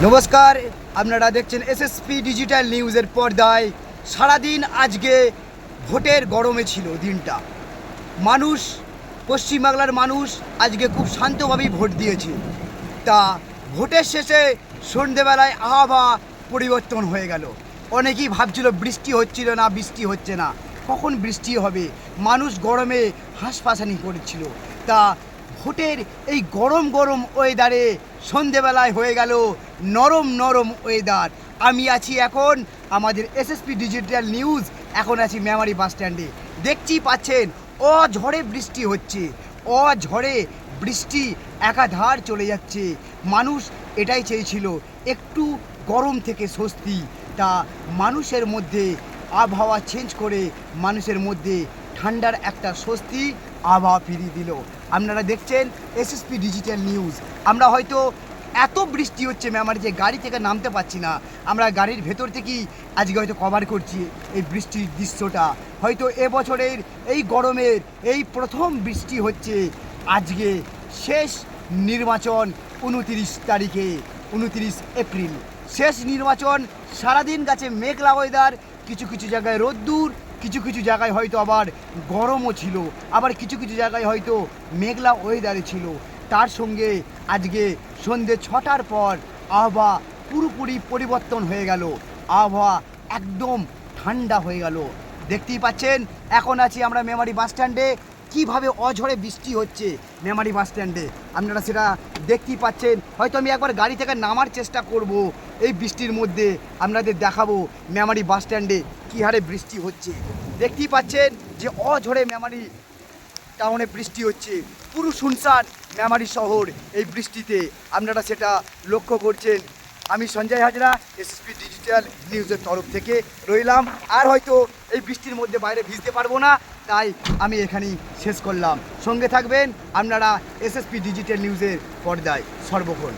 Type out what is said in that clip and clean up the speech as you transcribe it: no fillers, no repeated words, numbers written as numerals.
নমস্কার, আপনারা দেখছেন এসএসপি ডিজিটাল নিউজের পর্দায়। সারাদিন আজকে ভোটের গরমে ছিল দিনটা। মানুষ, পশ্চিমবাংলার মানুষ আজকে খুব শান্তভাবেই ভোট দিয়েছে। তা ভোটের শেষে সন্ধেবেলায় আবহাওয়া পরিবর্তন হয়ে গেল। অনেকেই ভাবছিল বৃষ্টি হচ্ছিল না, বৃষ্টি হচ্ছে না, কখন বৃষ্টি হবে। মানুষ গরমে হাঁসফাঁসানি করেছিল। তা ভোটের এই গরম গরম ওয়েদারে সন্ধেবেলায় হয়ে গেল নরম নরম ওয়েদার। আমি আছি এখন আমাদের এসএসপি ডিজিটাল নিউজ, এখন আছি মেমারি বাস স্ট্যান্ডে। দেখতেই পাচ্ছেন অঝড়ে বৃষ্টি হচ্ছে, অঝড়ে বৃষ্টি একাধার চলে যাচ্ছে। মানুষ এটাই চেয়েছিল, একটু গরম থেকে স্বস্তি। তা মানুষের মধ্যে আবহাওয়া চেঞ্জ করে মানুষের মধ্যে ঠান্ডার একটা স্বস্তি আবহাওয়া ফিরিয়ে দিল। আপনারা দেখছেন এসএসপি ডিজিটাল নিউজ। আমরা হয়তো এত বৃষ্টি হচ্ছে মেমারিতে গাড়ি থেকে নামতে পারছি না, আমরা গাড়ির ভেতর থেকেই আজকে হয়তো কভার করছি এই বৃষ্টির দৃশ্যটা। হয়তো এবছরের এই গরমের এই প্রথম বৃষ্টি হচ্ছে আজকে। শেষ নির্বাচন 29 তারিখে, 29 এপ্রিল শেষ নির্বাচন। সারাদিন গাছে মেঘলা ওয়েদার, কিছু কিছু জায়গায় রোদ্দুর, কিছু কিছু জায়গায় হয়তো আবার গরমও ছিল, আবার কিছু কিছু জায়গায় হয়তো মেঘলা ওয়েদারে ছিল। তার সঙ্গে আজকে সন্ধ্যে 6টার পর আবহাওয়া পুরোপুরি পরিবর্তন হয়ে গেল, আবহাওয়া একদম ঠান্ডা হয়ে গেল। দেখতেই পাচ্ছেন এখন আছি আমরা মেমারি বাস স্ট্যান্ডে। কীভাবে অঝড়ে বৃষ্টি হচ্ছে মেমারি বাস স্ট্যান্ডে আপনারা সেটা দেখতেই পাচ্ছেন। হয়তো আমি একবার গাড়ি থেকে নামার চেষ্টা করব, এই বৃষ্টির মধ্যে আপনাদের দেখাবো মেমারি বাস স্ট্যান্ডে কী হারে বৃষ্টি হচ্ছে। দেখতেই পাচ্ছেন যে অঝড়ে মেমারি টাউনে বৃষ্টি হচ্ছে, পুরো শুনশান মেমারি শহর এই বৃষ্টিতে, আপনারা সেটা লক্ষ্য করছেন। আমি সঞ্জয় হাজরা এসএসপি ডিজিটাল নিউজের তরফ থেকে রইলাম। আর হয়তো এই বৃষ্টির মধ্যে বাইরে ভিজতে পারবো না, তাই আমি এখানেই শেষ করলাম। সঙ্গে থাকবেন আপনারা এসএসপি ডিজিটাল নিউজের পর্দায় সর্বক্ষণ।